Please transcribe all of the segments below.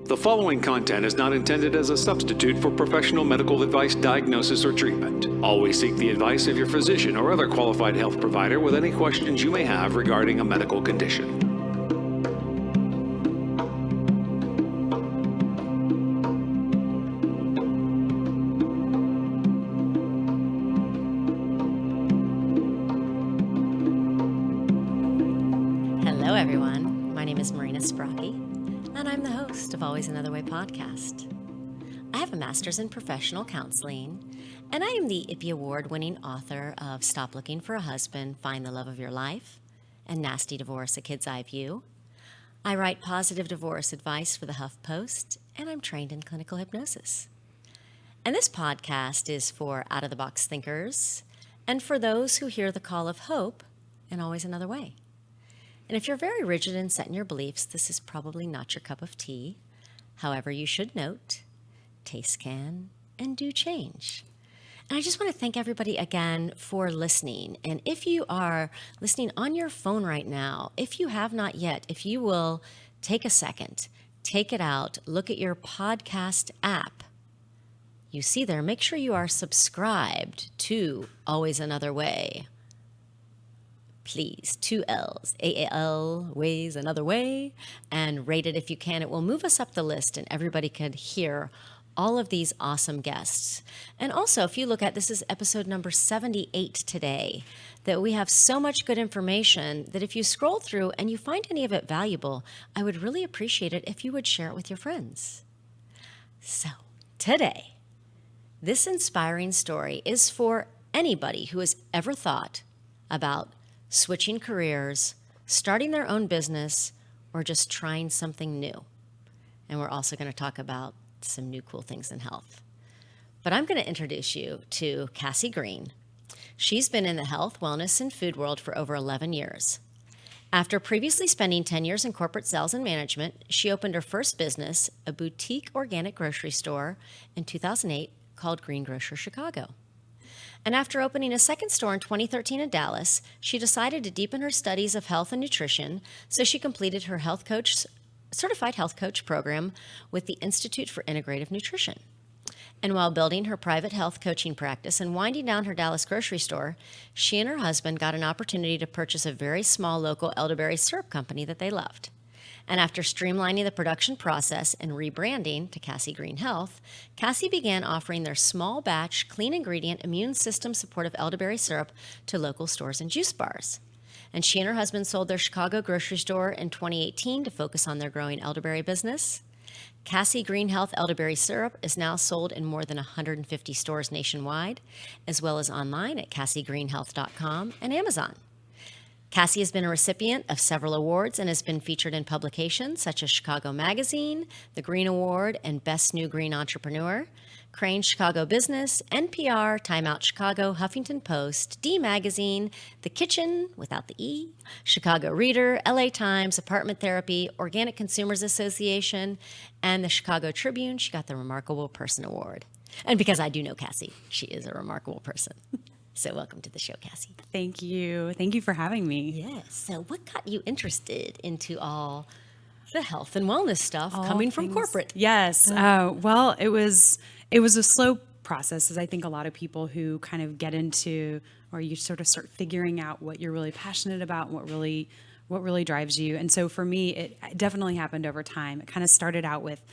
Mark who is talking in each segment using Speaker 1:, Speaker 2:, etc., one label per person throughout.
Speaker 1: The following content is not intended as a substitute for professional medical advice, diagnosis, or treatment. Always seek the advice of your physician or other qualified health provider with any questions you may have regarding a medical condition.
Speaker 2: Hello, everyone. My name is Marina Sprocki, and I'm the host of Always Another Way podcast. I have a master's in professional counseling, and I am the IPPY Award-winning author of Stop Looking for a Husband, Find the Love of Your Life, and Nasty Divorce, A Kid's Eye View. I write positive divorce advice for the HuffPost, and I'm trained in clinical hypnosis. And this podcast is for out-of-the-box thinkers and for those who hear the call of hope and always another way. And if you're very rigid and set in your beliefs, this is probably not your cup of tea. However, you should note, tastes can and do change. And I just want to thank everybody again for listening. And if you are listening on your phone right now, if you have not yet, if you will take a second, take it out, look at your podcast app, you see there, make sure you are subscribed to Always Another Way. Please, 2 L's, AAL, Ways Another Way, and rate it if you can. It will move us up the list and everybody could hear all of these awesome guests. And also, if you look at, this is episode number 78 today, that we have so much good information that if you scroll through and you find any of it valuable, I would really appreciate it if you would share it with your friends. So, today, this inspiring story is for anybody who has ever thought about switching careers, starting their own business, or just trying something new. And we're also going to talk about some new cool things in health. But I'm going to introduce you to Cassie Green. She's been in the health, wellness, and food world for over 11 years. After previously spending 10 years in corporate sales and management, she opened her first business, a boutique organic grocery store, in 2008 called Green Grocer Chicago. And after opening a second store in 2013 in Dallas, she decided to deepen her studies of health and nutrition, so she completed her certified health coach program with the Institute for Integrative Nutrition. And while building her private health coaching practice and winding down her Dallas grocery store, she and her husband got an opportunity to purchase a very small local elderberry syrup company that they loved. And after streamlining the production process and rebranding to Cassie Green Health, Cassie began offering their small batch, clean ingredient, immune system supportive elderberry syrup to local stores and juice bars. And she and her husband sold their Chicago grocery store in 2018 to focus on their growing elderberry business. Cassie Green Health elderberry syrup is now sold in more than 150 stores nationwide, as well as online at cassiegreenhealth.com and Amazon. Cassie has been a recipient of several awards and has been featured in publications such as Chicago Magazine, the Green Award, and Best New Green Entrepreneur, Crane Chicago Business, NPR, Time Out Chicago, Huffington Post, D Magazine, The Kitchen, without the E, Chicago Reader, LA Times, Apartment Therapy, Organic Consumers Association, and the Chicago Tribune. She got the Remarkable Person Award. And because I do know Cassie, she is a remarkable person. So welcome to the show, Cassie.
Speaker 3: Thank you. Thank you for having me.
Speaker 2: Yes. So what got you interested into all the health and wellness stuff coming from corporate?
Speaker 3: Yes. Well, it was a slow process, as I think a lot of people who kind of get into, or you sort of start figuring out what you're really passionate about and what really drives you. And so for me, it definitely happened over time. It kind of started out with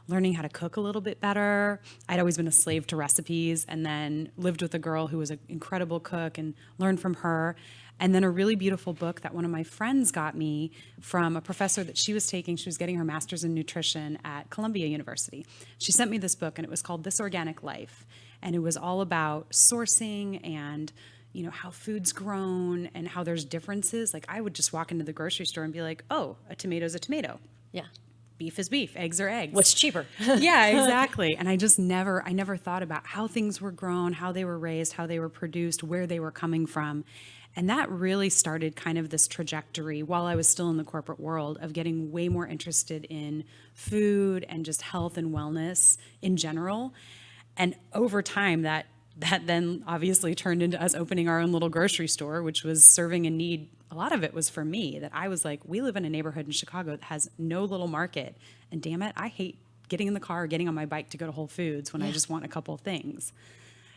Speaker 3: learning how to cook a little bit better. I'd always been a slave to recipes, and then lived with a girl who was an incredible cook and learned from her. And then a really beautiful book that one of my friends got me from a professor that she was taking. She was getting her master's in nutrition at Columbia University. She sent me this book, and it was called This Organic Life. And it was all about sourcing and, you know, how food's grown and how there's differences. Like, I would just walk into the grocery store and be like, oh, a tomato's a tomato.
Speaker 2: Yeah.
Speaker 3: beef is beef, eggs are eggs.
Speaker 2: What's cheaper?
Speaker 3: Yeah, exactly. And I never thought about how things were grown, how they were raised, how they were produced, where they were coming from. And that really started kind of this trajectory while I was still in the corporate world of getting way more interested in food and just health and wellness in general. And over time, that then obviously turned into us opening our own little grocery store, which was serving a need. A lot of it was for me, that I was like, we live in a neighborhood in Chicago that has no little market. And damn it, I hate getting in the car or getting on my bike to go to Whole Foods when I just want a couple of things.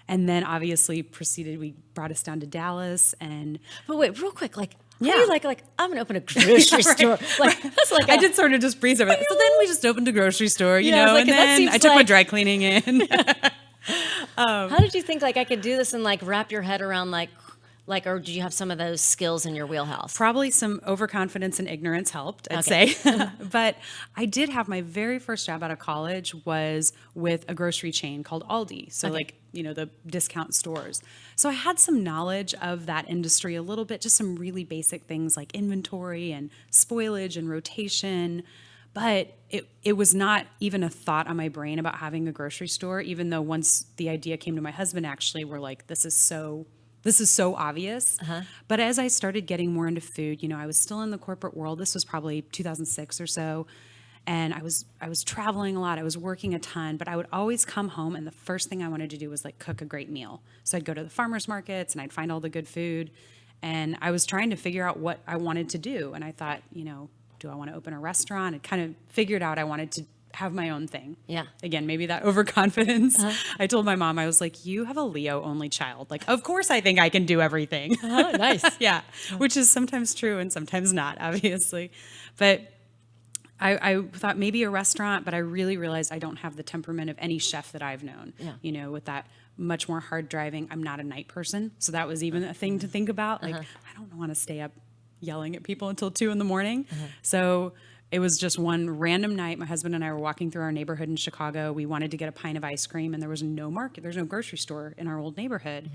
Speaker 3: And then obviously we brought us down to Dallas.
Speaker 2: But wait, real quick, like, how
Speaker 3: Yeah.
Speaker 2: do you like, I'm going to open a grocery store. Like, that's like
Speaker 3: I did sort of just breeze over that. So then we just opened a grocery store, you
Speaker 2: Yeah, I was
Speaker 3: know,
Speaker 2: like,
Speaker 3: and
Speaker 2: 'cause that
Speaker 3: then
Speaker 2: seems
Speaker 3: I took my
Speaker 2: like-
Speaker 3: dry cleaning in.
Speaker 2: how did you think, like, I could do this and, like, wrap your head around, like, or do you have some of those skills in your wheelhouse?
Speaker 3: Probably some overconfidence and ignorance helped, I'd
Speaker 2: Okay.
Speaker 3: say. But I did have my very first job out of college was with a grocery chain called Aldi. So like, you know, the discount stores. So I had some knowledge of that industry a little bit, just some really basic things like inventory and spoilage and rotation. But it was not even a thought on my brain about having a grocery store, even though once the idea came to my husband, actually, we're like, this is so obvious. But as I started getting more into food, you know, I was still in the corporate world. This was probably 2006 or so. And I was traveling a lot. I was working a ton, but I would always come home and the first thing I wanted to do was like cook a great meal. So I'd go to the farmers markets and I'd find all the good food. And I was trying to figure out what I wanted to do. And I thought, you know, do I want to open a restaurant? I kind of figured out I wanted to have my own thing.
Speaker 2: Yeah.
Speaker 3: Again, maybe that overconfidence. I told my mom, I was like, you have a Leo only child. Like, of course I think I can do everything.
Speaker 2: Oh, nice.
Speaker 3: Yeah. Which is sometimes true and sometimes not, obviously. But I thought maybe a restaurant, but I really realized I don't have the temperament of any chef that I've known.
Speaker 2: Yeah.
Speaker 3: You know, with that much more hard driving. I'm not a night person. So that was even a thing to think about. Like, I don't want to stay up yelling at people until 2 a.m. So it was just one random night. My husband and I were walking through our neighborhood in Chicago. We wanted to get a pint of ice cream, and there was no market. There's no grocery store in our old neighborhood.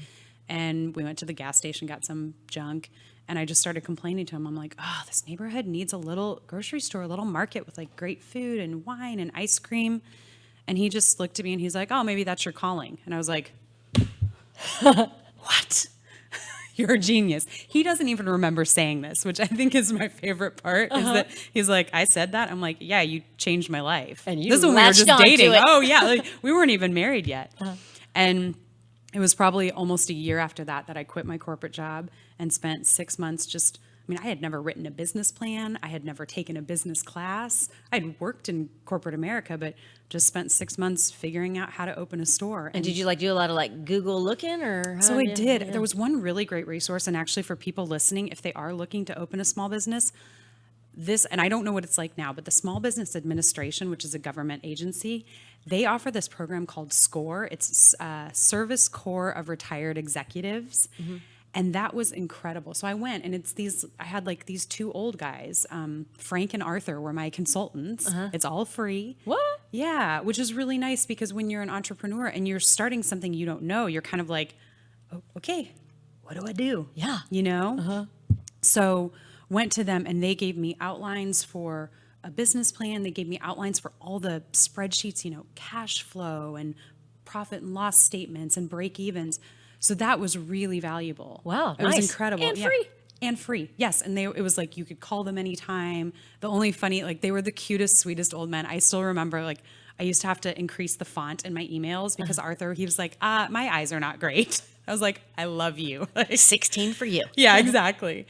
Speaker 3: And we went to the gas station, got some junk, and I just started complaining to him. I'm like, oh, this neighborhood needs a little grocery store, a little market with like great food and wine and ice cream. And he just looked at me and he's like, oh, maybe that's your calling. And I was like, what? You're a genius. He doesn't even remember saying this, which I think is my favorite part, is that he's like, I said that? I'm like, yeah, you changed my life.
Speaker 2: And you
Speaker 3: this is when we were
Speaker 2: latched
Speaker 3: just
Speaker 2: onto
Speaker 3: dating.
Speaker 2: it.
Speaker 3: Oh, yeah. Like, we weren't even married yet. And it was probably almost a year after that I quit my corporate job and spent 6 months just, I mean, I had never written a business plan. I had never taken a business class. I'd worked in corporate America, but just spent 6 months figuring out how to open a store.
Speaker 2: And did you like do a lot of like Google looking or?
Speaker 3: So I did. There was one really great resource, and actually for people listening, if they are looking to open a small business, and I don't know what it's like now, but the Small Business Administration, which is a government agency, they offer this program called SCORE. It's Service Corps of Retired Executives. And that was incredible. So I went, and I had like these two old guys, Frank and Arthur were my consultants. It's all free.
Speaker 2: What?
Speaker 3: Yeah, which is really nice because when you're an entrepreneur and you're starting something you don't know, you're kind of like, oh, okay, what do I do?
Speaker 2: Yeah.
Speaker 3: You know? So went to them and they gave me outlines for a business plan. They gave me outlines for all the spreadsheets, you know, cash flow and profit and loss statements and break evens. So that was really valuable.
Speaker 2: Wow,
Speaker 3: It was
Speaker 2: nice.
Speaker 3: incredible.
Speaker 2: And
Speaker 3: Yeah.
Speaker 2: free.
Speaker 3: And free, yes. And it was like you could call them anytime. The only funny, like they were the cutest, sweetest old men. I still remember, like I used to have to increase the font in my emails because Arthur, he was like, my eyes are not great. I was like, I love you. Like,
Speaker 2: 16 for you.
Speaker 3: yeah, exactly.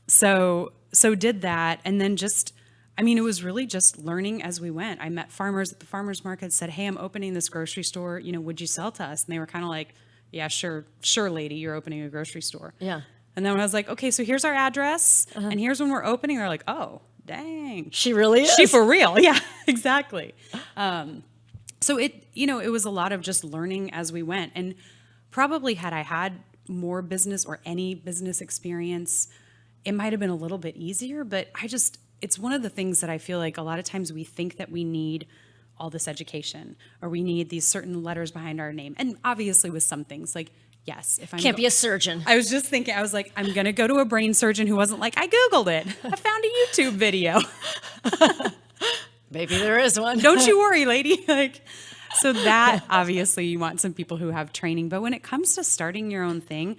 Speaker 3: So did that, and then just, I mean, it was really just learning as we went. I met farmers at the farmers market, said, hey, I'm opening this grocery store. You know, would you sell to us? And they were kind of like, yeah, sure, lady, you're opening a grocery store.
Speaker 2: Yeah.
Speaker 3: And then when I was like, okay, so here's our address, and here's when we're opening, they're like, oh, dang.
Speaker 2: She really is.
Speaker 3: She for real. Yeah, exactly. So it was a lot of just learning as we went. And probably had I had more business or any business experience, it might have been a little bit easier, but it's one of the things that I feel like a lot of times we think that we need all this education or we need these certain letters behind our name. And obviously with some things, like, yes, if I
Speaker 2: Can't be a surgeon.
Speaker 3: I was just thinking, I was like, I'm going to go to a brain surgeon who wasn't like, I Googled it. I found a YouTube video.
Speaker 2: Maybe there is one.
Speaker 3: Don't you worry, lady. So that obviously you want some people who have training, but when it comes to starting your own thing,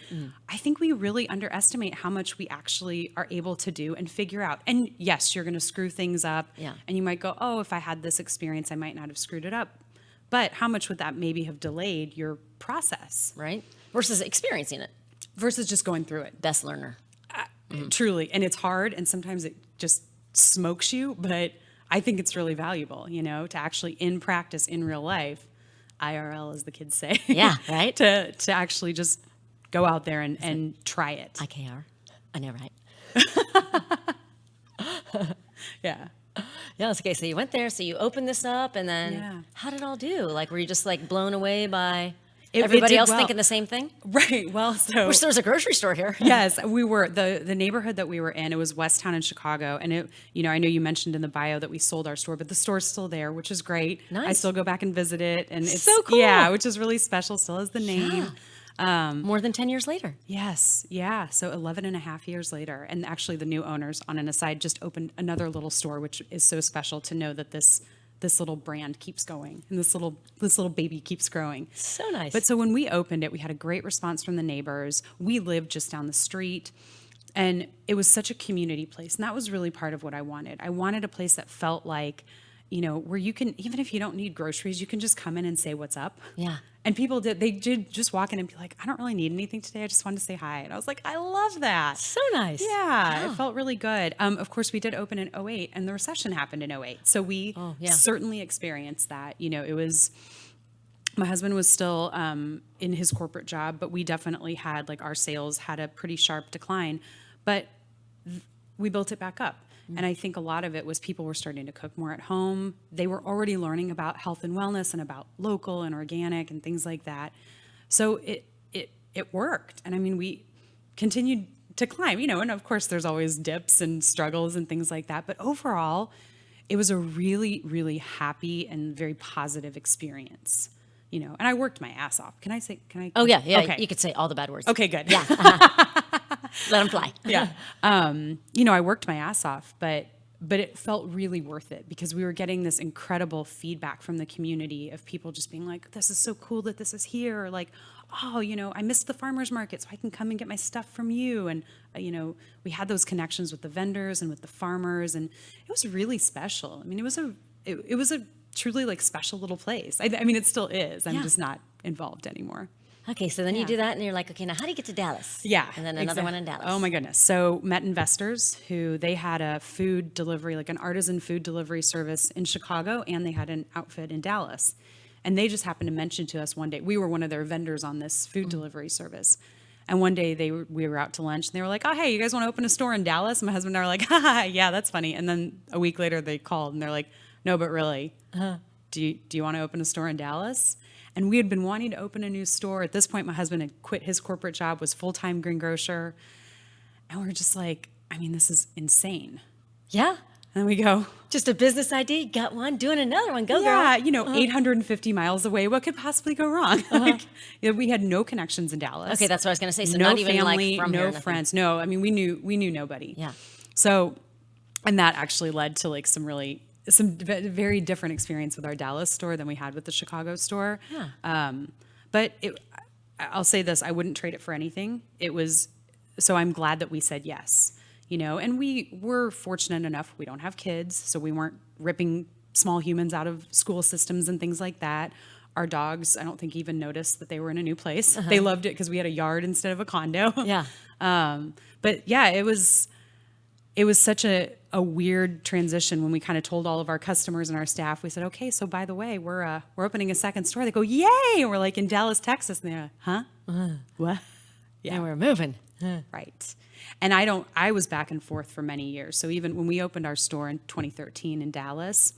Speaker 3: I think we really underestimate how much we actually are able to do and figure out. And yes, you're going to screw things up, and you might go, oh, if I had this experience, I might not have screwed it up. But how much would that maybe have delayed your process?
Speaker 2: Right? Versus experiencing it.
Speaker 3: Versus just going through it.
Speaker 2: Best learner.
Speaker 3: Truly. And it's hard, and sometimes it just smokes you, but I think it's really valuable, to actually in practice, in real life, IRL as the kids say.
Speaker 2: Yeah, right?
Speaker 3: to actually just go out there and try it.
Speaker 2: IKR. I know, right?
Speaker 3: Yeah.
Speaker 2: Yeah, it's okay. So you went there, so you opened this up, and then how did it all do? Like, were you just like blown away by everybody else thinking the same thing?
Speaker 3: Right. Well, so
Speaker 2: wish there was a grocery store here.
Speaker 3: Yes, we were the neighborhood that we were in. It was West Town in Chicago, and it. I know you mentioned in the bio that we sold our store, but the store's still there, which is great.
Speaker 2: Nice.
Speaker 3: I still go back and visit it, and it's
Speaker 2: so cool.
Speaker 3: Yeah, which is really special. Still has the name.
Speaker 2: More than 10 years later.
Speaker 3: Yes. Yeah. So 11 and a half years later. And actually the new owners, on an aside, just opened another little store, which is so special to know that this little brand keeps going and this little baby keeps growing.
Speaker 2: So nice.
Speaker 3: But so when we opened it, we had a great response from the neighbors. We lived just down the street, and it was such a community place. And that was really part of what I wanted. I wanted a place that felt like, where you can, even if you don't need groceries, you can just come in and say what's up.
Speaker 2: Yeah.
Speaker 3: And people did just walk in and be like, I don't really need anything today. I just wanted to say hi. And I was like, I love that.
Speaker 2: So nice.
Speaker 3: Yeah, it felt really good. Of course, we did open in 2008, and the recession happened in 2008. So we certainly experienced that. It was, my husband was still in his corporate job, but we definitely had, our sales had a pretty sharp decline. But we built it back up. And I think a lot of it was people were starting to cook more at home. They were already learning about health and wellness and about local and organic and things like that. So it worked. And I mean, we continued to climb, and of course there's always dips and struggles and things like that. But overall, it was a really, really happy and very positive experience. And I worked my ass off. Can I?
Speaker 2: Oh, yeah.
Speaker 3: Okay.
Speaker 2: You could say all the bad words.
Speaker 3: Okay, good.
Speaker 2: Yeah. Let them fly.
Speaker 3: Yeah. I worked my ass off, but it felt really worth it because we were getting this incredible feedback from the community of people just being like, this is so cool that this is here. Or like, oh, I missed the farmer's market, so I can come and get my stuff from you. And, we had those connections with the vendors and with the farmers, and it was really special. I mean, it was a truly special little place. I mean, it still is. I'm just not involved anymore.
Speaker 2: Okay, so then you do that, and you're like, okay, now how do you get to Dallas?
Speaker 3: Yeah.
Speaker 2: And then another one in Dallas.
Speaker 3: Oh, my goodness. So met investors who they had a food delivery, an artisan food delivery service in Chicago, and they had an outfit in Dallas. And they just happened to mention to us one day, we were one of their vendors on this food delivery service. And one day we were out to lunch, and they were like, oh, hey, you guys want to open a store in Dallas? And my husband and I were like, haha, yeah, that's funny. And then a week later they called, and they're like, no, but really, do you want to open a store in Dallas? And we had been wanting to open a new store. At this point, my husband had quit his corporate job, was full-time green grocer. And we were just like, I mean, this is insane.
Speaker 2: Yeah.
Speaker 3: And then we go,
Speaker 2: just a business idea, got one, doing another one, go
Speaker 3: yeah,
Speaker 2: girl.
Speaker 3: 850 miles away, what could possibly go wrong? We had no connections in Dallas.
Speaker 2: Okay, that's what I was going to say. So
Speaker 3: no
Speaker 2: not even
Speaker 3: family,
Speaker 2: from
Speaker 3: no
Speaker 2: here,
Speaker 3: friends. No, I mean, we knew nobody.
Speaker 2: Yeah.
Speaker 3: So, and that actually led to some very different experience with our Dallas store than we had with the Chicago store.
Speaker 2: Yeah.
Speaker 3: But I'll say this, I wouldn't trade it for anything. So I'm glad that we said yes, and we were fortunate enough, we don't have kids, so we weren't ripping small humans out of school systems and things like that. Our dogs, I don't think even noticed that they were in a new place. They loved it because we had a yard instead of a condo.
Speaker 2: Yeah.
Speaker 3: But yeah, it was such a weird transition when we kind of told all of our customers and our staff, we said, okay, so by the way, we're opening a second store. They go, yay! And we're like in Dallas, Texas. And they're like, huh? What?
Speaker 2: Yeah. And we're moving.
Speaker 3: Right. And I was back and forth for many years. So even when we opened our store in 2013 in Dallas,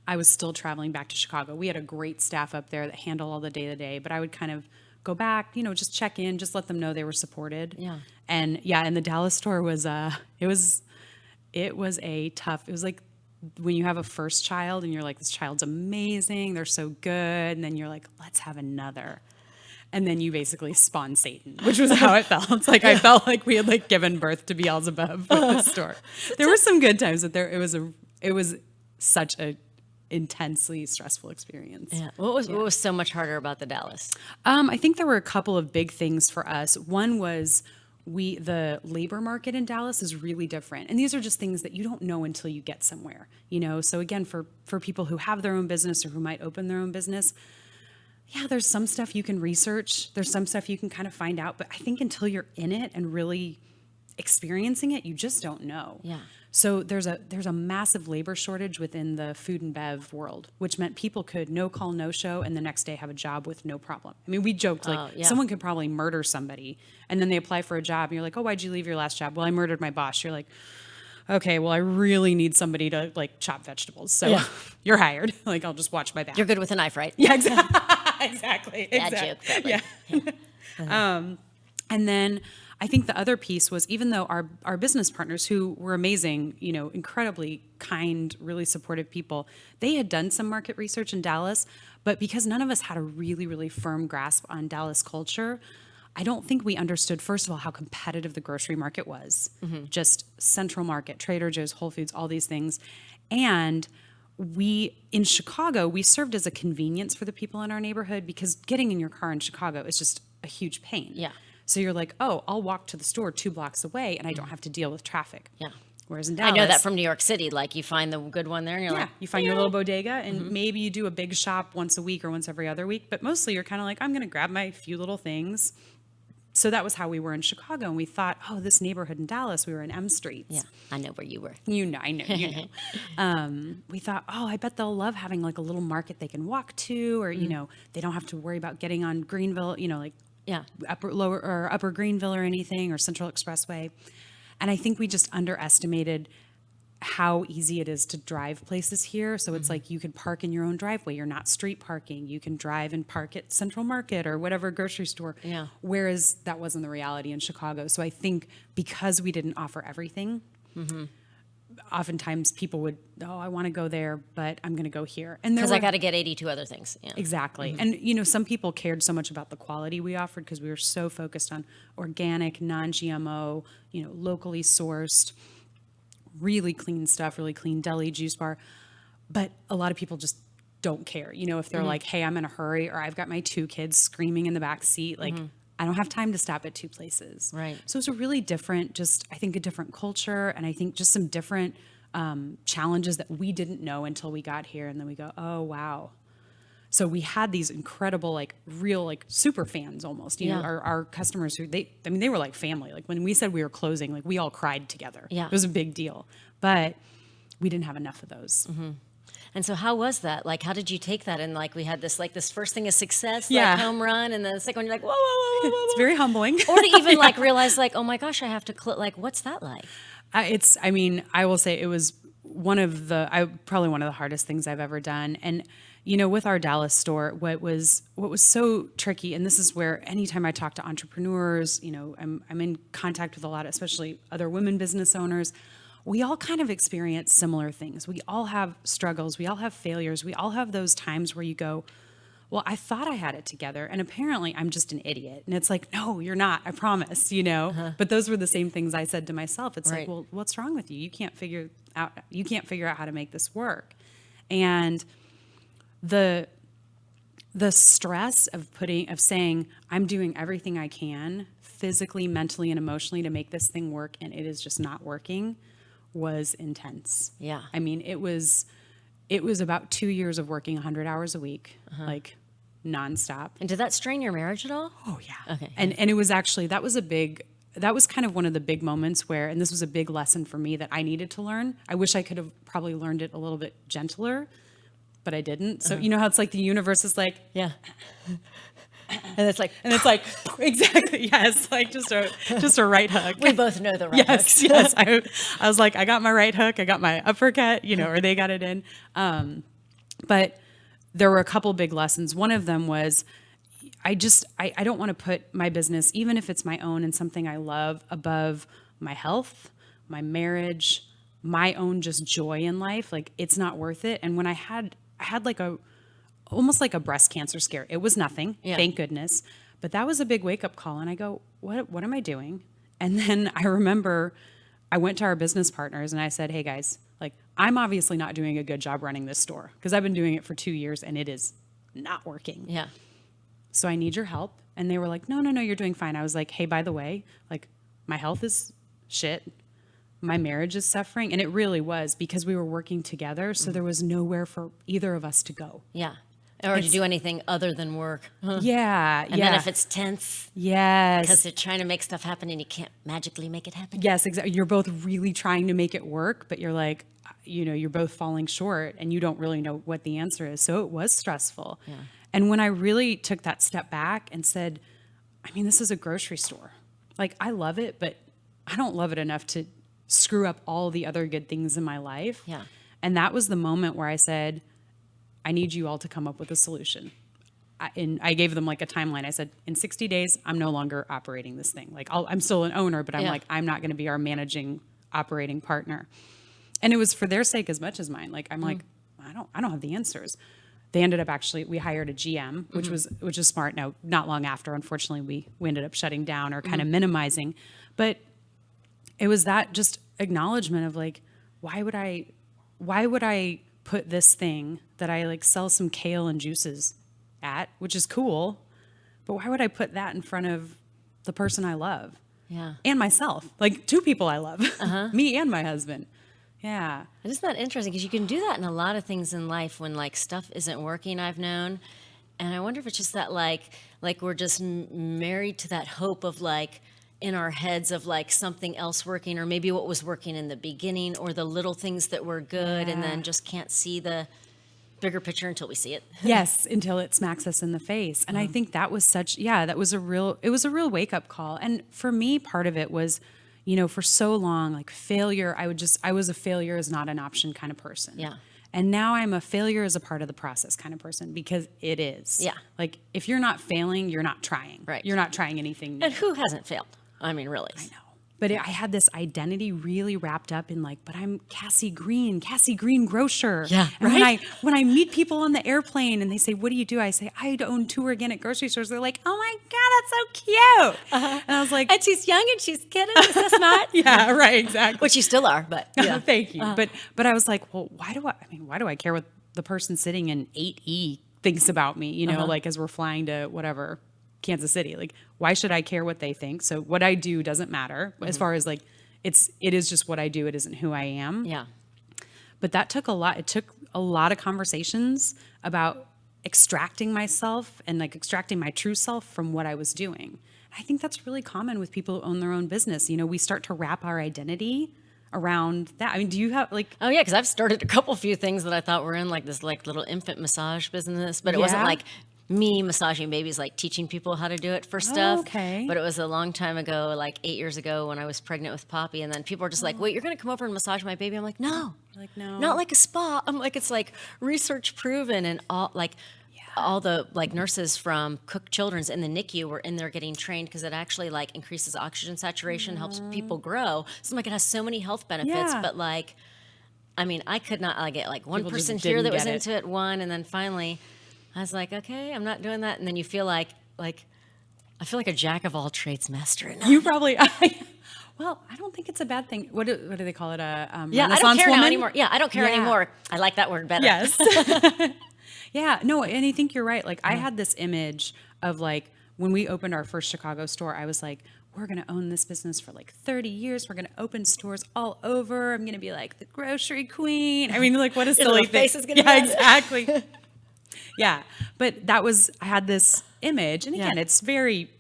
Speaker 3: I was still traveling back to Chicago. We had a great staff up there that handled all the day-to-day, but I would kind of go back, just check in, just let them know they were supported.
Speaker 2: Yeah.
Speaker 3: And the Dallas store was, it was like when you have a first child and you're like, this child's amazing, they're so good. And then you're like, let's have another. And then you basically spawn Satan, which was how it felt. It's like I felt like we had given birth to Beelzebub with this store. There were some good times, but it was such a intensely stressful experience.
Speaker 2: Yeah. What was so much harder about the Dallas?
Speaker 3: I think there were a couple of big things for us. One was the labor market in Dallas is really different. And these are just things that you don't know until you get somewhere, So again, for people who have their own business or who might open their own business, yeah, there's some stuff you can research. There's some stuff you can kind of find out. But I think until you're in it and really experiencing it, you just don't know.
Speaker 2: Yeah.
Speaker 3: So there's a massive labor shortage within the food and bev world, which meant people could no call, no show, and the next day have a job with no problem. I mean, we joked someone could probably murder somebody, and then they apply for a job, and you're like, oh, why'd you leave your last job? Well, I murdered my boss. You're like, okay, well, I really need somebody to chop vegetables, so you're hired. I'll just watch my back.
Speaker 2: You're good with a knife, right?
Speaker 3: Yeah, exactly.
Speaker 2: Bad joke, probably.
Speaker 3: Yeah. And then I think the other piece was, even though our business partners, who were amazing, incredibly kind, really supportive people, they had done some market research in Dallas, but because none of us had a really, really firm grasp on Dallas culture, I don't think we understood, first of all, how competitive the grocery market was. Mm-hmm. Just Central Market, Trader Joe's, Whole Foods, all these things. And in Chicago, we served as a convenience for the people in our neighborhood, because getting in your car in Chicago is just a huge pain.
Speaker 2: Yeah.
Speaker 3: So you're like, oh, I'll walk to the store 2 blocks away and I don't have to deal with traffic.
Speaker 2: Yeah.
Speaker 3: Whereas in Dallas,
Speaker 2: I know that from New York City. You find the good one there and you're
Speaker 3: you find your little bodega, and maybe you do a big shop once a week or once every other week. But mostly you're kind of like, I'm going to grab my few little things. So that was how we were in Chicago. And we thought, oh, this neighborhood in Dallas, we were in M Streets.
Speaker 2: Yeah, I know where you were.
Speaker 3: I know. We thought, oh, I bet they'll love having a little market they can walk to, or, they don't have to worry about getting on Greenville, upper Greenville or anything, or Central Expressway. And I think we just underestimated how easy it is to drive places here. So it's you could park in your own driveway. You're not street parking. You can drive and park at Central Market or whatever grocery store.
Speaker 2: Yeah.
Speaker 3: Whereas that wasn't the reality in Chicago. So I think because we didn't offer everything, oftentimes people would, I want to go there, but I'm going to go here. And
Speaker 2: because I got to get 82 other things. Yeah.
Speaker 3: Exactly. And, some people cared so much about the quality we offered because we were so focused on organic, non-GMO, locally sourced, really clean stuff, really clean deli, juice bar. But a lot of people just don't care. If they're like, hey, I'm in a hurry, or I've got my 2 kids screaming in the back seat, I don't have time to stop at 2 places.
Speaker 2: Right.
Speaker 3: So it's a really different, I think a different culture. And I think just some different challenges that we didn't know until we got here. And then we go, oh, wow. So we had these incredible, real, super fans almost. Our customers who they were like family. When we said we were closing, we all cried together.
Speaker 2: Yeah.
Speaker 3: It was a big deal. But we didn't have enough of those.
Speaker 2: Mm-hmm. And so how was that? How did you take that? And we had this this first thing is success, home run, and then the second one you're like, whoa, whoa, whoa, whoa, whoa.
Speaker 3: It's very humbling.
Speaker 2: Or to even realize oh my gosh, I have to what's that like?
Speaker 3: I will say it was probably one of the hardest things I've ever done. And with our Dallas store, what was so tricky, and this is where anytime I talk to entrepreneurs, I'm in contact with a lot, especially other women business owners. We all kind of experience similar things. We all have struggles. We all have failures. We all have those times where you go, well, I thought I had it together, and apparently I'm just an idiot. And it's no, you're not, I promise, But those were the same things I said to myself. It's
Speaker 2: right.
Speaker 3: Well, what's wrong with you? You can't figure out how to make this work. And the stress of saying, I'm doing everything I can physically, mentally, and emotionally to make this thing work, and it is just not working, was intense.
Speaker 2: Yeah.
Speaker 3: It was about 2 years of working 100 hours a week, nonstop.
Speaker 2: And did that strain your marriage at all?
Speaker 3: Oh yeah.
Speaker 2: Okay.
Speaker 3: And it was actually, that was kind of one of the big moments where, and this was a big lesson for me that I needed to learn. I wish I could have probably learned it a little bit gentler, but I didn't. So how it's the universe is
Speaker 2: yeah. And it's
Speaker 3: exactly, yes, just a right hook.
Speaker 2: We both know the right hooks.
Speaker 3: Yes. I was I got my right hook, I got my uppercut, or they got it in. But there were a couple big lessons. One of them was, I don't want to put my business, even if it's my own and something I love, above my health, my marriage, my own just joy in life. It's not worth it. And when I had almost like a breast cancer scare. It was nothing, thank goodness. But that was a big wake-up call. And I go, what am I doing? And then I remember I went to our business partners and I said, hey guys, like, I'm obviously not doing a good job running this store because I've been doing it for 2 years and it is not working.
Speaker 2: Yeah.
Speaker 3: So I need your help. And they were like, no, you're doing fine. I was like, hey, by the way, like, my health is shit. My marriage is suffering. And it really was, because we were working together. So there was nowhere for either of us to go.
Speaker 2: Yeah. Or to do anything other than work.
Speaker 3: Yeah.
Speaker 2: And then if it's tense,
Speaker 3: yes.
Speaker 2: because they're trying to make stuff happen and you can't magically make it happen.
Speaker 3: Yes, exactly. You're both really trying to make it work, but you're like, you're both falling short and you don't really know what the answer is. So it was stressful.
Speaker 2: Yeah.
Speaker 3: And when I really took that step back and said, I mean, this is a grocery store. Like, I love it, but I don't love it enough to screw up all the other good things in my life.
Speaker 2: Yeah.
Speaker 3: And that was the moment where I said, I need you all to come up with a solution. And I gave them like a timeline. I said, in 60 days, I'm no longer operating this thing. Like, I'm still an owner, but I'm like, I'm not going to be our managing operating partner. And it was for their sake as much as mine. Like, I'm like, I don't have the answers. They ended up we hired a GM, which was smart. Now, not long after, unfortunately, we ended up shutting down or kind of minimizing. But it was that just acknowledgement of like, why would I put this thing that I like sell some kale and juices at, which is cool, but why would I put that in front of the person I love?
Speaker 2: Yeah.
Speaker 3: And myself, like 2 people I love, me and my husband. Yeah.
Speaker 2: And isn't that interesting? Because you can do that in a lot of things in life when like stuff isn't working, I've known. And I wonder if it's just that like we're just married to that hope of like in our heads of like something else working, or maybe what was working in the beginning, or the little things that were good, and then just can't see the bigger picture until we see it.
Speaker 3: Yes, until it smacks us in the face. And I think that was it was a real wake up call. And for me, part of it was, for so long, like failure, I was a failure is not an option kind of person.
Speaker 2: Yeah.
Speaker 3: And now I'm a failure is a part of the process kind of person, because it is.
Speaker 2: Yeah.
Speaker 3: Like, if you're not failing, you're not trying.
Speaker 2: Right.
Speaker 3: You're not trying anything new.
Speaker 2: And who hasn't failed? I mean, really.
Speaker 3: I know. But I had this identity really wrapped up in like, but I'm Cassie Green Grocer.
Speaker 2: Yeah,
Speaker 3: and
Speaker 2: right?
Speaker 3: when I meet people on the airplane and they say, what do you do? I say, I own 2 organic grocery stores. They're like, oh my God, that's so cute. And I was like,
Speaker 2: And she's young and she's kidding. Is that smart?
Speaker 3: yeah, right, exactly.
Speaker 2: Which you still are, but yeah.
Speaker 3: Thank you. But I was like, well, why do I care what the person sitting in 8E thinks about me, like as we're flying to whatever, Kansas City, like, why should I care what they think? So what I do doesn't matter as far as like, it is just what I do. It isn't who I am.
Speaker 2: Yeah.
Speaker 3: But that took it took a lot of conversations about extracting myself and like extracting my true self from what I was doing. I think that's really common with people who own their own business. We start to wrap our identity around that. I mean, do you have like...
Speaker 2: Oh yeah, because I've started a few things that I thought were in like this like little infant massage business, but it wasn't like me massaging babies, like teaching people how to do it for stuff.
Speaker 3: Okay.
Speaker 2: But it was a long time ago, like 8 years ago, when I was pregnant with Poppy, and then people were just like, wait, you're going to come over and massage my baby? I'm like, no.
Speaker 3: Like, no.
Speaker 2: Not like a spa. I'm like, it's like research proven, and all the like nurses from Cook Children's in the NICU were in there getting trained, because it actually like increases oxygen saturation, helps people grow. So I'm like, it has so many health benefits, but like, I mean, I could not get like one
Speaker 3: People just
Speaker 2: person here that
Speaker 3: didn't
Speaker 2: was
Speaker 3: get
Speaker 2: into it, and then finally I was like, okay, I'm not doing that. And then you feel like I feel like a jack of all trades master.
Speaker 3: You probably... Well, I don't think it's a bad thing. What do they call it?
Speaker 2: Yeah, I don't
Speaker 3: Renaissance
Speaker 2: care now
Speaker 3: woman?
Speaker 2: anymore. Yeah, I don't care anymore. I like that word better.
Speaker 3: Yes. Yeah, no, and I think you're right. Like, I had this image of like, when we opened our first Chicago store, I was like, we're going to own this business for like 30 years. We're going to open stores all over. I'm going to be like the grocery queen. I mean, like, what a silly thing.
Speaker 2: Face is gonna
Speaker 3: yeah,
Speaker 2: mess.
Speaker 3: exactly. Yeah, but I had this image. And again, it's very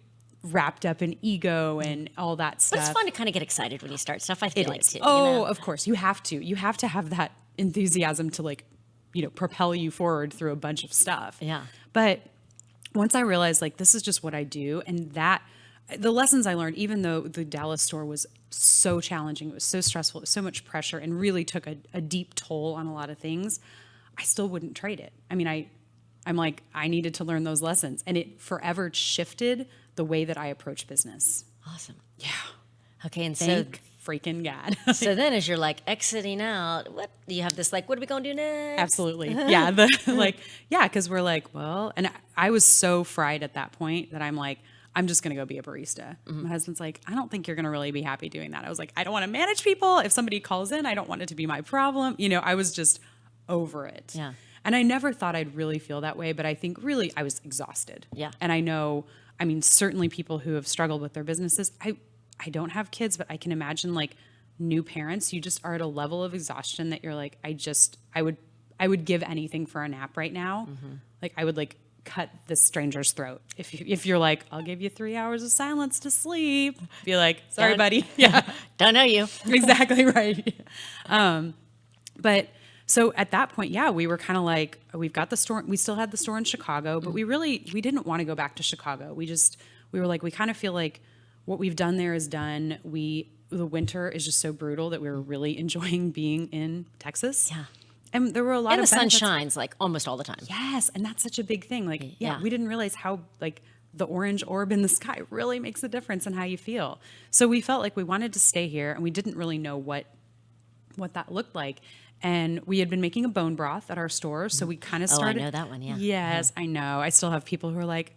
Speaker 3: wrapped up in ego and all that stuff.
Speaker 2: But it's fun to kind of get excited when you start stuff. I feel like too.
Speaker 3: Oh, of course. You have to have that enthusiasm to like, propel you forward through a bunch of stuff.
Speaker 2: Yeah.
Speaker 3: But once I realized like, this is just what I do. And the lessons I learned, even though the Dallas store was so challenging, it was so stressful, it was so much pressure, and really took a deep toll on a lot of things, I still wouldn't trade it. I mean, I'm like, I needed to learn those lessons, and it forever shifted the way that I approach business.
Speaker 2: Awesome.
Speaker 3: Yeah.
Speaker 2: Okay, and
Speaker 3: Thank freaking God.
Speaker 2: so then as you're like exiting out, what do you have this like, what are we going to do next?
Speaker 3: Absolutely. Yeah. Because we're like, well, and I was so fried at that point that I'm like, I'm just going to go be a barista. My husband's like, I don't think you're going to really be happy doing that. I was like, I don't want to manage people. If somebody calls in, I don't want it to be my problem. I was just over it.
Speaker 2: Yeah.
Speaker 3: And I never thought I'd really feel that way, but I think really I was exhausted.
Speaker 2: Yeah.
Speaker 3: And certainly people who have struggled with their businesses, I don't have kids, but I can imagine like new parents, you just are at a level of exhaustion that you're like, I would give anything for a nap right now. Like I would like cut the stranger's throat. If you're like, I'll give you 3 hours of silence to sleep, be like, sorry, buddy. Yeah.
Speaker 2: Don't know you.
Speaker 3: Exactly right. But so at that point, yeah, we were kind of like, we've got the store. We still had the store in Chicago, but we didn't want to go back to Chicago. We were like, we kind of feel like what we've done there is done. The winter is just so brutal that we were really enjoying being in Texas.
Speaker 2: Yeah.
Speaker 3: And there were a lot
Speaker 2: And
Speaker 3: of
Speaker 2: the sun
Speaker 3: benefits.
Speaker 2: shines like almost all the time.
Speaker 3: Yes, and that's such a big thing. Like,
Speaker 2: Yeah.
Speaker 3: we didn't realize how like the orange orb in the sky really makes a difference in how you feel. So we felt like we wanted to stay here, and we didn't really know what that looked like. And we had been making a bone broth at our store, so we kind of started.
Speaker 2: I know that one, yeah.
Speaker 3: Yes, I know. I still have people who are like,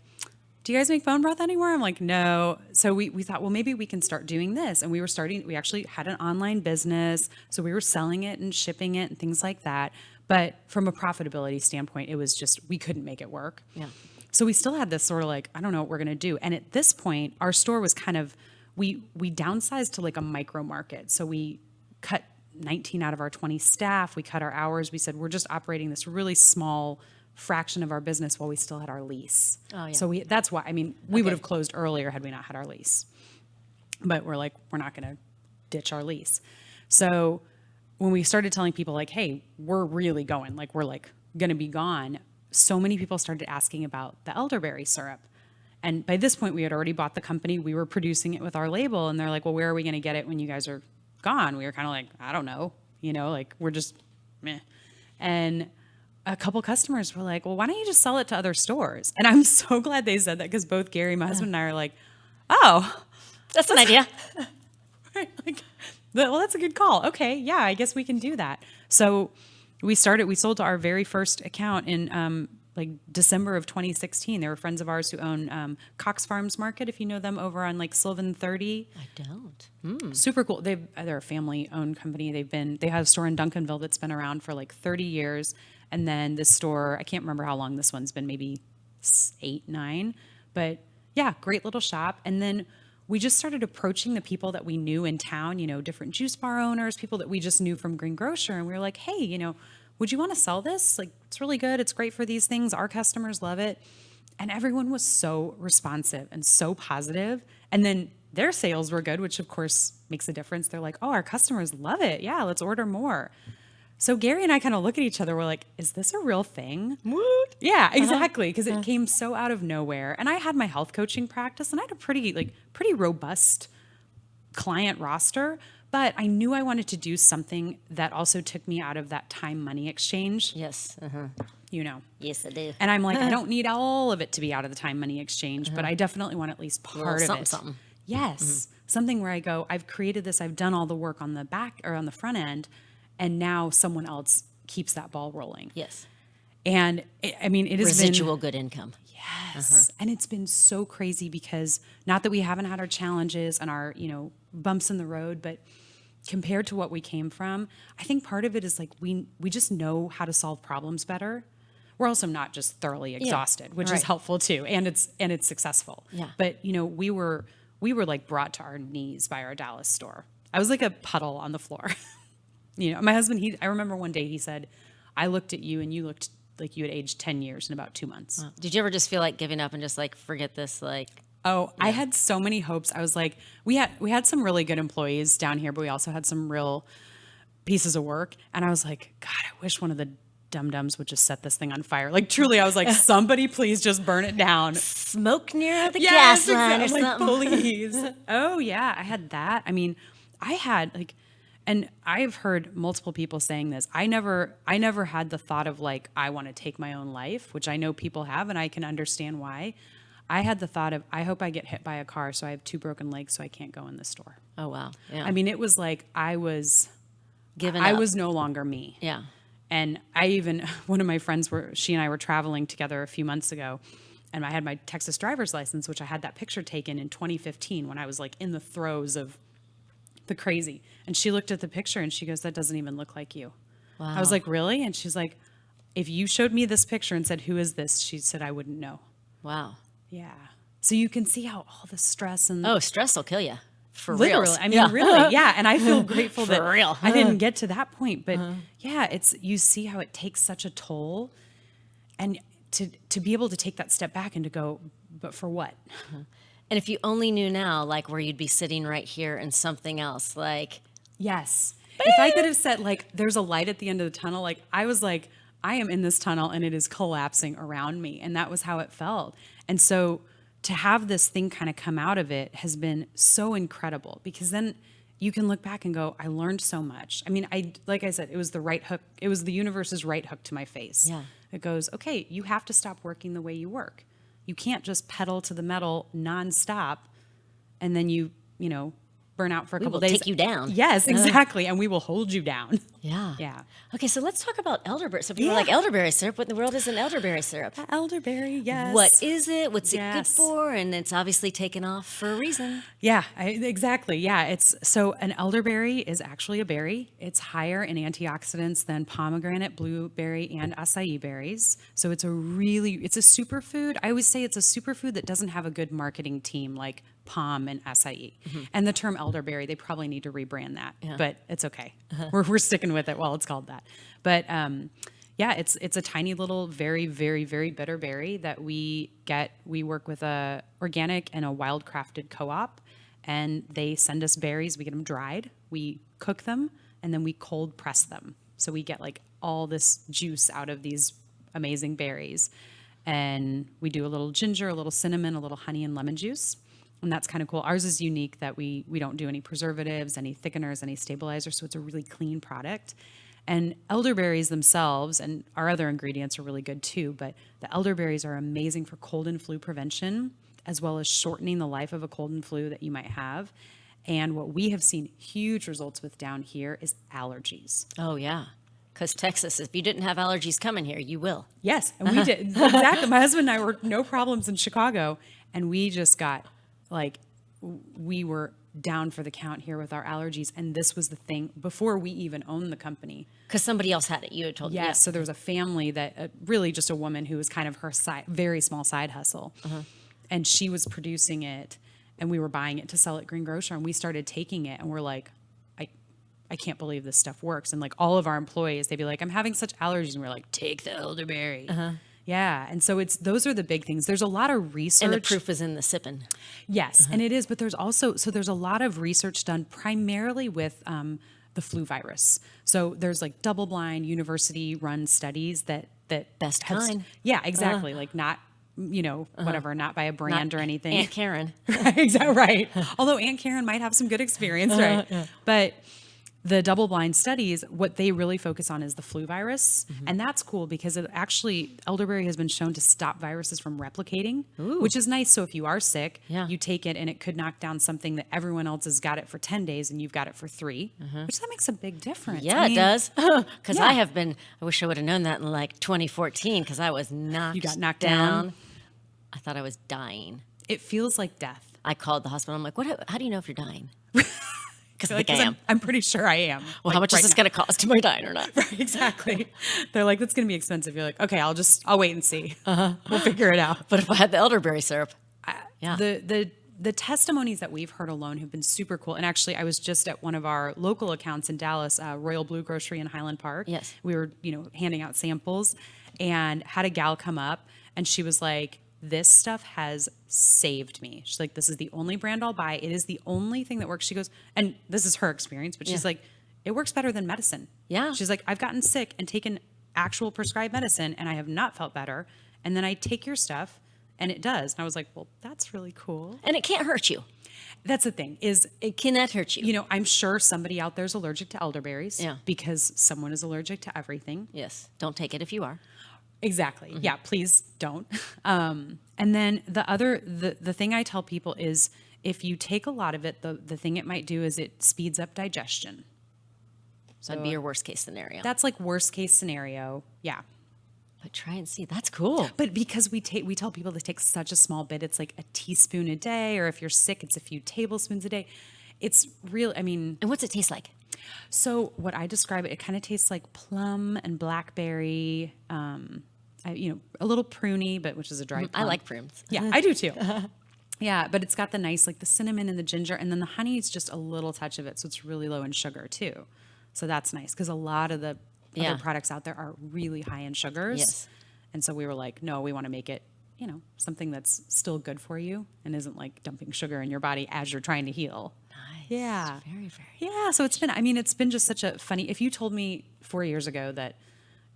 Speaker 3: do you guys make bone broth anymore? I'm like, no. So we thought, well, maybe we can start doing this. And we actually had an online business. So we were selling it and shipping it and things like that. But from a profitability standpoint, it was just, we couldn't make it work.
Speaker 2: Yeah.
Speaker 3: So we still had this sort of like, I don't know what we're going to do. And at this point, our store was kind of, we downsized to like a micro market. So we cut 19 out of our 20 staff. We cut our hours. We said, we're just operating this really small fraction of our business while we still had our lease.
Speaker 2: Oh, yeah.
Speaker 3: So that's why, we would have closed earlier had we not had our lease. But we're like, we're not going to ditch our lease. So when we started telling people like, hey, we're really going, like, we're like going to be gone, so many people started asking about the elderberry syrup. And by this point, we had already bought the company. We were producing it with our label. And they're like, well, where are we going to get it when you guys are gone? We were kind of like, I don't know, like we're just meh. And a couple customers were like, well, why don't you just sell it to other stores? And I'm so glad they said that, because both Gary, my husband, and I are like, oh,
Speaker 2: That's an idea.
Speaker 3: right, like, well, that's a good call. Okay, yeah, I guess we can do that. So we sold to our very first account in like December of 2016. They were friends of ours who own Cox Farms Market, if you know them, over on like Sylvan 30.
Speaker 2: I don't.
Speaker 3: Super cool. They're a family-owned company. They have a store in Duncanville that's been around for like 30 years. And then this store, I can't remember how long this one's been, maybe 8, 9. But yeah, great little shop. And then we just started approaching the people that we knew in town, different juice bar owners, people that we just knew from Green Grocer. And we were like, hey, would you want to sell this? Like, it's really good. It's great for these things. Our customers love it. And everyone was so responsive and so positive. And then their sales were good, which of course makes a difference. They're like, oh, our customers love it. Yeah, let's order more. So Gary and I kind of look at each other. We're like, is this a real thing?
Speaker 2: What?
Speaker 3: Yeah, exactly. Because it came so out of nowhere. And I had my health coaching practice, and I had a pretty robust client roster. But I knew I wanted to do something that also took me out of that time money exchange.
Speaker 2: Yes. Yes, I do.
Speaker 3: And I'm like, I don't need all of it to be out of the time money exchange, but I definitely want at least part of it.
Speaker 2: Something.
Speaker 3: Yes. Something where I go, I've created this, I've done all the work on the back or on the front end, and now someone else keeps that ball rolling.
Speaker 2: Yes.
Speaker 3: And it has
Speaker 2: Residual good income.
Speaker 3: Yes. And it's been so crazy, because not that we haven't had our challenges and our, bumps in the road, but compared to what we came from, I think part of it is like we just know how to solve problems better. We're also not just thoroughly exhausted, which is helpful too, and it's successful.
Speaker 2: Yeah.
Speaker 3: But we were like brought to our knees by our Dallas store. I was like a puddle on the floor. My husband, I remember one day he said, I looked at you and you looked like you had aged 10 years in about 2 months.
Speaker 2: Wow. Did you ever just feel like giving up and just like forget this? Like,
Speaker 3: oh, yeah. I had so many hopes. I was like, we had some really good employees down here, but we also had some real pieces of work. And I was like, God, I wish one of the dum-dums would just set this thing on fire. Like, truly, I was like, somebody please just burn it down.
Speaker 2: Smoke near the gas line or something.
Speaker 3: Like, please. Oh, yeah, I had that. I had like, and I've heard multiple people saying this. I never had the thought of like, I want to take my own life, which I know people have, and I can understand why. I had the thought of, I hope I get hit by a car so I have 2 broken legs so I can't go in the store.
Speaker 2: Oh, wow. Yeah.
Speaker 3: It was like I was no longer me.
Speaker 2: Yeah.
Speaker 3: And one of my friends she and I were traveling together a few months ago, I had my Texas driver's license, which I had that picture taken in 2015 when I was like in the throes of the crazy. And she looked at the picture and she goes, "That doesn't even look like you."
Speaker 2: Wow.
Speaker 3: I was like, "Really?" And she's like, "If you showed me this picture and said, 'Who is this?'" She said, "I wouldn't know."
Speaker 2: Wow.
Speaker 3: Yeah. So you can see how all the stress and
Speaker 2: Oh, stress will kill you. For
Speaker 3: literally,
Speaker 2: real.
Speaker 3: I mean, really, yeah. And I feel grateful that
Speaker 2: real.
Speaker 3: I didn't get to that point, but yeah, you see how it takes such a toll, and to be able to take that step back and to go, but for what?
Speaker 2: And if you only knew now, like where you'd be sitting right here and something else, like,
Speaker 3: Yes. If I could have said like, there's a light at the end of the tunnel, like I was like, I am in this tunnel and it is collapsing around me. And that was how it felt. And so to have this thing kind of come out of it has been so incredible, because then you can look back and go, I learned so much. I mean, like I said, it was the right hook. It was the universe's right hook to my face.
Speaker 2: Yeah.
Speaker 3: It goes, okay, you have to stop working the way you work. You can't just pedal to the metal nonstop and then you burn out for a
Speaker 2: we
Speaker 3: couple
Speaker 2: will
Speaker 3: days.
Speaker 2: take you down.
Speaker 3: Yes, exactly. And we will hold you down.
Speaker 2: Yeah.
Speaker 3: Yeah.
Speaker 2: Okay, so let's talk about elderberry. So people are like, elderberry syrup, what in the world is an elderberry syrup?
Speaker 3: Elderberry, yes.
Speaker 2: What is it? What's it good
Speaker 3: Yes.
Speaker 2: for? And it's obviously taken off for a reason.
Speaker 3: Yeah, exactly. Yeah, so an elderberry is actually a berry. It's higher in antioxidants than pomegranate, blueberry, and acai berries. So it's a superfood. I always say it's a superfood that doesn't have a good marketing team like palm and acai. And the term elderberry, they probably need to rebrand that, but it's okay. We're sticking with it while it's called that. But yeah, it's a tiny little, very, very, very bitter berry that we get. We work with a organic and a wild crafted co-op, and they send us berries. We get them dried, we cook them, and then we cold press them. So we get like all this juice out of these amazing berries. And we do a little ginger, a little cinnamon, a little honey, and lemon juice. And that's kind of cool. Ours is unique that we don't do any preservatives, any thickeners, any stabilizers. So it's a really clean product. And elderberries themselves, and our other ingredients are really good too, but the elderberries are amazing for cold and flu prevention, as well as shortening the life of a cold and flu that you might have. And what we have seen huge results with down here is allergies.
Speaker 2: Oh, yeah. Because Texas, if you didn't have allergies coming here, you will.
Speaker 3: Yes, and we did. Exactly. My husband and I were no problems in Chicago, and we just got we were down for the count here with our allergies. And this was the thing before we even owned the company.
Speaker 2: Because somebody else had it. You had told me.
Speaker 3: Yes. So there was a family that really just a woman who was kind of her very small side hustle. And she was producing it, and we were buying it to sell at Green Grocer. And we started taking it, and we're like, I can't believe this stuff works. And like all of our employees, they'd be like, I'm having such allergies. And we're like, take the elderberry. Yeah. And so those are the big things. There's a lot of research.
Speaker 2: And the proof is in the sipping.
Speaker 3: Yes, and it is. But there's a lot of research done primarily with the flu virus. So there's like double-blind university-run studies that
Speaker 2: Best kind.
Speaker 3: Yeah, exactly. Like not, whatever, not by a brand or anything.
Speaker 2: Aunt Karen.
Speaker 3: Exactly right. Although Aunt Karen might have some good experience, right? But the double-blind studies, what they really focus on is the flu virus. And that's cool because elderberry has been shown to stop viruses from replicating, which is nice. So if you are sick, you take it and it could knock down something that everyone else has got it for 10 days and you've got it for 3, which that makes a big difference.
Speaker 2: Yeah, it does. Because I wish I would have known that in like 2014 because I was knocked
Speaker 3: You got knocked down?
Speaker 2: I thought I was dying.
Speaker 3: It feels like death.
Speaker 2: I called the hospital. I'm like, how do you know if you're dying? Because I
Speaker 3: Like,
Speaker 2: think I am.
Speaker 3: I'm pretty sure I am.
Speaker 2: Well, how much is this going to cost? Am I dying or not?
Speaker 3: Right, exactly. They're like, that's going to be expensive. You're like, okay, I'll wait and see. We'll figure it out.
Speaker 2: But if I had the elderberry syrup, yeah.
Speaker 3: The testimonies that we've heard alone have been super cool. And actually, I was just at one of our local accounts in Dallas, Royal Blue Grocery in Highland Park.
Speaker 2: Yes.
Speaker 3: We were, handing out samples and had a gal come up and she was like, this stuff has saved me. She's like, this is the only brand I'll buy. It is the only thing that works. She goes, and this is her experience, but she's like, it works better than medicine.
Speaker 2: Yeah.
Speaker 3: She's like, I've gotten sick and taken actual prescribed medicine and I have not felt better. And then I take your stuff and it does. And I was like, well, that's really cool.
Speaker 2: And it can't hurt you.
Speaker 3: That's the thing is,
Speaker 2: It cannot hurt you.
Speaker 3: I'm sure somebody out there is allergic to elderberries because someone is allergic to everything.
Speaker 2: Yes. Don't take it if you are.
Speaker 3: Exactly. Yeah, please don't. And then the thing I tell people is if you take a lot of it, the thing it might do is it speeds up digestion.
Speaker 2: So that'd be your worst case scenario.
Speaker 3: That's like worst case scenario. Yeah.
Speaker 2: But try and see. That's cool.
Speaker 3: But because we tell people to take such a small bit, it's like a teaspoon a day, or if you're sick, it's a few tablespoons a day. It's real. I mean,
Speaker 2: And what's it taste like?
Speaker 3: so what I describe it kind of tastes like plum and blackberry, a little pruny, but which is a dried
Speaker 2: I
Speaker 3: plum.
Speaker 2: like prunes.
Speaker 3: Yeah, I do too. Yeah, but it's got the nice, like the cinnamon and the ginger, and then the honey is just a little touch of it, so it's really low in sugar too. So that's nice because a lot of the
Speaker 2: Yeah.
Speaker 3: other products out there are really high in sugars.
Speaker 2: Yes.
Speaker 3: And so we were like, no, we want to make it, something that's still good for you and isn't like dumping sugar in your body as you're trying to heal.
Speaker 2: Nice.
Speaker 3: Yeah.
Speaker 2: Very, very.
Speaker 3: Yeah, so it's been just such a funny, if you told me 4 years ago that,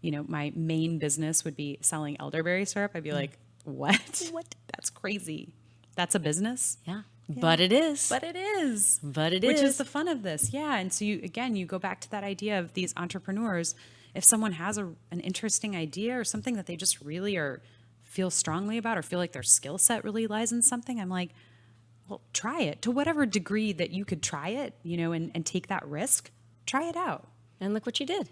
Speaker 3: my main business would be selling elderberry syrup, I'd be like, what?
Speaker 2: What?
Speaker 3: That's crazy. That's a business?
Speaker 2: Yeah. But it is.
Speaker 3: But it is.
Speaker 2: But it
Speaker 3: Which
Speaker 2: is.
Speaker 3: is the fun of this. Yeah. And so you go back to that idea of these entrepreneurs. If someone has an interesting idea or something that they just really feel strongly about or feel like their skill set really lies in something, I'm like, well, try it to whatever degree that you could try it, and take that risk, try it out.
Speaker 2: And look what you did.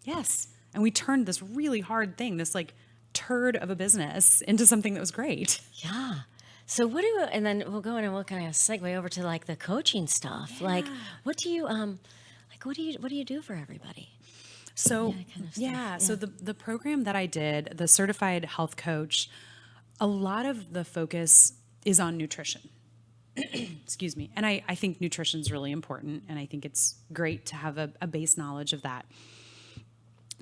Speaker 3: Yes. And we turned this really hard thing, this like turd of a business into something that was great.
Speaker 2: Yeah. So and then we'll go in and we'll kind of segue over to like the coaching stuff.
Speaker 3: Yeah.
Speaker 2: Like, what do you do for everybody?
Speaker 3: So,
Speaker 2: kind of stuff.
Speaker 3: yeah. So the program that I did, the certified health coach, a lot of the focus is on nutrition. Excuse me. And I think nutrition is really important. And I think it's great to have a base knowledge of that.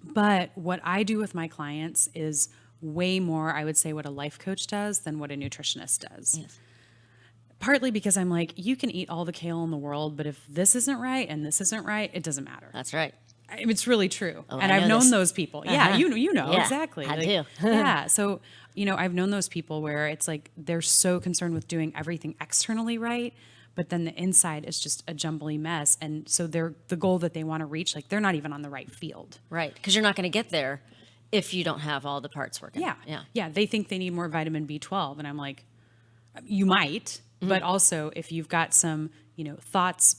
Speaker 3: But what I do with my clients is way more, I would say, what a life coach does than what a nutritionist does.
Speaker 2: Yes.
Speaker 3: Partly because I'm like, you can eat all the kale in the world, but if this isn't right and this isn't right, it doesn't matter.
Speaker 2: That's right.
Speaker 3: It's really true.
Speaker 2: Oh,
Speaker 3: And
Speaker 2: I
Speaker 3: I've
Speaker 2: know
Speaker 3: known
Speaker 2: this.
Speaker 3: those people. Yeah, you know,
Speaker 2: Yeah,
Speaker 3: exactly.
Speaker 2: I
Speaker 3: Like,
Speaker 2: do.
Speaker 3: yeah. So, I've known those people where it's like they're so concerned with doing everything externally right, but then the inside is just a jumbly mess. And so the goal that they want to reach, like they're not even on the right field.
Speaker 2: Right. Because you're not going to get there if you don't have all the parts working.
Speaker 3: Yeah.
Speaker 2: Yeah.
Speaker 3: Yeah. They think they need more vitamin B12. And I'm like, you might, but also if you've got some, thoughts,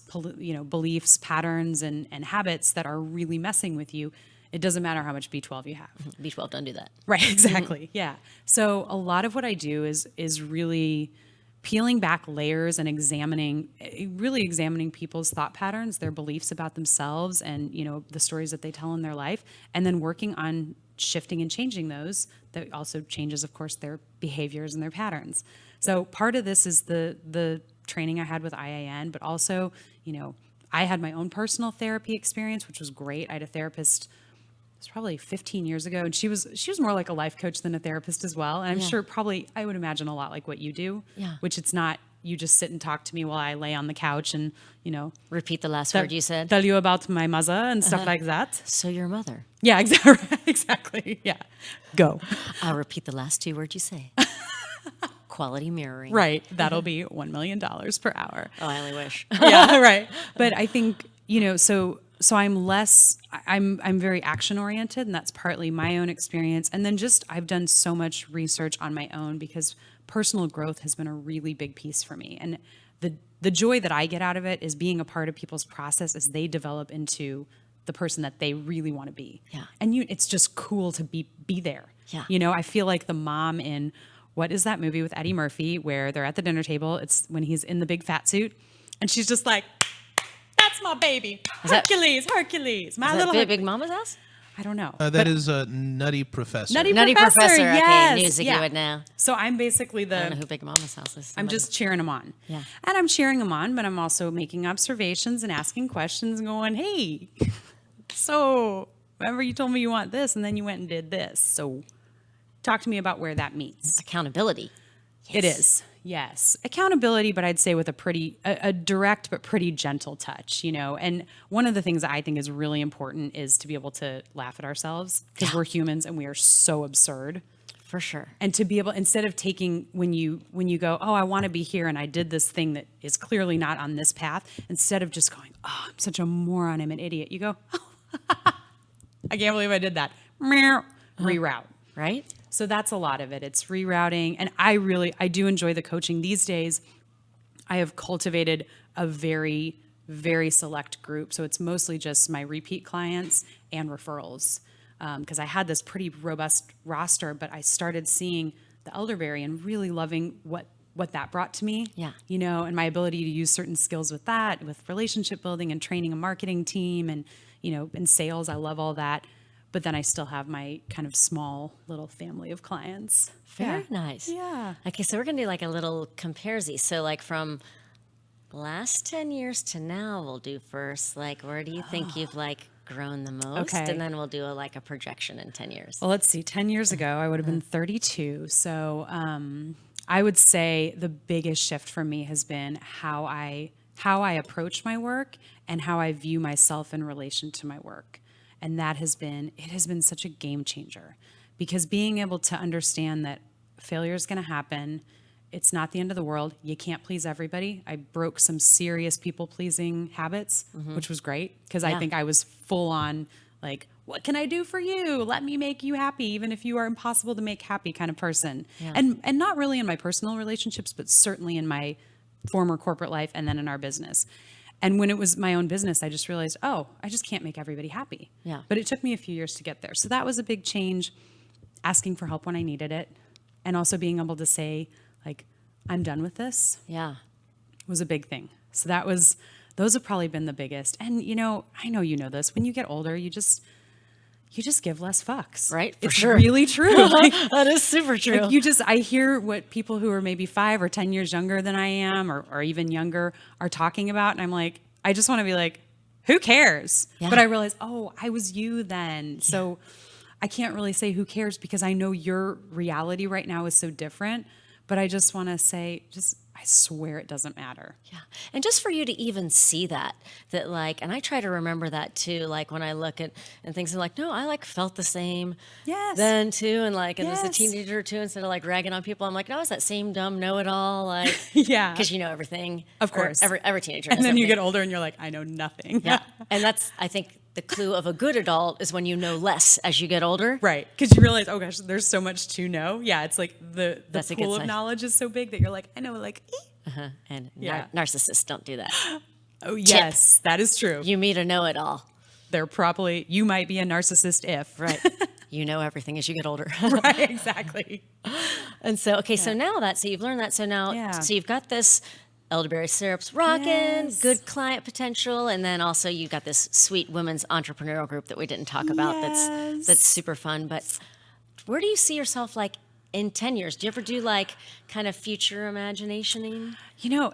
Speaker 3: beliefs, patterns, and habits that are really messing with you, it doesn't matter how much B12 you have.
Speaker 2: B12, don't do that.
Speaker 3: Right. Exactly. Yeah. So a lot of what I do is really peeling back layers and examining people's thought patterns, their beliefs about themselves, and the stories that they tell in their life, and then working on shifting and changing those. That also changes, of course, their behaviors and their patterns. So part of this is the training I had with IAN, but also, I had my own personal therapy experience, which was great. I had a therapist. It was probably 15 years ago, and she was more like a life coach than a therapist as well. And I'm sure I would imagine a lot like what you do, which it's not you just sit and talk to me while I lay on the couch and,
Speaker 2: Repeat the last word you said.
Speaker 3: tell you about my mother and stuff like that.
Speaker 2: So your mother.
Speaker 3: Yeah, exactly. Yeah. Go.
Speaker 2: I'll repeat the last two words you say. Quality mirroring.
Speaker 3: Right. That'll be $1 million per hour.
Speaker 2: Oh, I only wish.
Speaker 3: Yeah, right. But I think, so I'm very action oriented, and that's partly my own experience. And then I've done so much research on my own because personal growth has been a really big piece for me. And the joy that I get out of it is being a part of people's process as they develop into the person that they really want to be.
Speaker 2: Yeah.
Speaker 3: And it's just cool to be there.
Speaker 2: Yeah.
Speaker 3: I feel like the mom in, what is that movie with Eddie Murphy where they're at the dinner table? It's when he's in the big fat suit and she's just like, that's my baby. Hercules. My little
Speaker 2: Big Mama's house?
Speaker 3: I don't know.
Speaker 4: That is a Nutty Professor.
Speaker 3: Nutty
Speaker 2: Nutty
Speaker 3: Professor,
Speaker 2: Professor.
Speaker 3: yes.
Speaker 2: Okay, music you would know.
Speaker 3: So I'm basically
Speaker 2: I don't know who Big Mama's house is.
Speaker 3: I'm just cheering them on.
Speaker 2: Yeah.
Speaker 3: And I'm cheering them on, but I'm also making observations and asking questions and going, hey, so remember you told me you want this and then you went and did this. So talk to me about where that meets.
Speaker 2: Accountability.
Speaker 3: It is. Yes. Accountability, but I'd say with a direct but pretty gentle touch, And one of the things that I think is really important is to be able to laugh at ourselves because we're humans and we are so absurd.
Speaker 2: For sure.
Speaker 3: And to be able, instead of taking, when you go, oh, I want to be here and I did this thing that is clearly not on this path, instead of just going, oh, I'm such a moron, I'm an idiot, you go, oh, I can't believe I did that. Reroute.
Speaker 2: Right?
Speaker 3: So that's a lot of it. It's rerouting. And I do enjoy the coaching these days. I have cultivated a very, very select group. So it's mostly just my repeat clients and referrals. because I had this pretty robust roster, but I started seeing the Elderberry and really loving what that brought to me.
Speaker 2: Yeah.
Speaker 3: And my ability to use certain skills with that, with relationship building and training a marketing team and, in sales. I love all that. But then I still have my kind of small little family of clients.
Speaker 2: Very nice.
Speaker 3: Yeah.
Speaker 2: Okay, so we're going to do like a little comparisy. So like from last 10 years to now, we'll do first, like, where do you think you've like grown the most?
Speaker 3: Okay.
Speaker 2: And then we'll do a projection in 10 years.
Speaker 3: Well, let's see. 10 years ago, I would have been 32. So I would say the biggest shift for me has been how I approach my work and how I view myself in relation to my work. And it has been such a game changer, because being able to understand that failure is going to happen. It's not the end of the world. You can't please everybody. I broke some serious people-pleasing habits, which was great, because I think I was full on like, what can I do for you? Let me make you happy, even if you are impossible to make happy kind of person.
Speaker 2: Yeah.
Speaker 3: And not really in my personal relationships, but certainly in my former corporate life and then in our business. And when it was my own business, I just realized, I just can't make everybody happy.
Speaker 2: Yeah.
Speaker 3: But it took me a few years to get there. So that was a big change, asking for help when I needed it, and also being able to say, like, I'm done with this.
Speaker 2: Yeah.
Speaker 3: Was a big thing. So those have probably been the biggest. And I know this. When you get older, you just give less fucks.
Speaker 2: Right? For
Speaker 3: It's
Speaker 2: sure.
Speaker 3: really true. Like,
Speaker 2: That is super true.
Speaker 3: I hear what people who are maybe 5 or 10 years younger than I am, or even younger, are talking about. And I'm like, I just want to be like, who cares?
Speaker 2: Yeah.
Speaker 3: But I realize, I was you then. So I can't really say who cares, because I know your reality right now is so different. But I just want to say, I swear it doesn't matter.
Speaker 2: Yeah. And just for you to even see that like, and I try to remember that too, like when I look at and things, I'm like, no, I like felt the same
Speaker 3: Yes.
Speaker 2: then too. And like, and as a
Speaker 3: Yes.
Speaker 2: teenager too, instead of like ragging on people, I'm like, no, I was that same dumb know-it-all, like,
Speaker 3: Yeah.
Speaker 2: because you know everything.
Speaker 3: Of
Speaker 2: Or
Speaker 3: course.
Speaker 2: every teenager.
Speaker 3: And
Speaker 2: knows
Speaker 3: then you
Speaker 2: everything.
Speaker 3: get older and you're like, I know nothing.
Speaker 2: Yeah. And that's, I think, the clue of a good adult is when you know less as you get older.
Speaker 3: Right. Because you realize, oh gosh, there's so much to know. Yeah. It's like the
Speaker 2: That's a good
Speaker 3: pool of
Speaker 2: sign.
Speaker 3: knowledge is so big that you're like, I know, like,
Speaker 2: And
Speaker 3: Yeah.
Speaker 2: narcissists don't do that.
Speaker 3: oh yes, that is true.
Speaker 2: You meet a know-it-all.
Speaker 3: You might be a narcissist if.
Speaker 2: Right. You know everything as you get older.
Speaker 3: Right, exactly.
Speaker 2: And so, okay, so now so you've learned that. So now,
Speaker 3: Yeah.
Speaker 2: so you've got this elderberry syrup's rocking,
Speaker 3: Yes.
Speaker 2: good client potential, and then also you've got this sweet women's entrepreneurial group that we didn't talk about.
Speaker 3: Yes.
Speaker 2: That's super fun. But where do you see yourself like in 10 years? Do you ever do like kind of future imaginationing?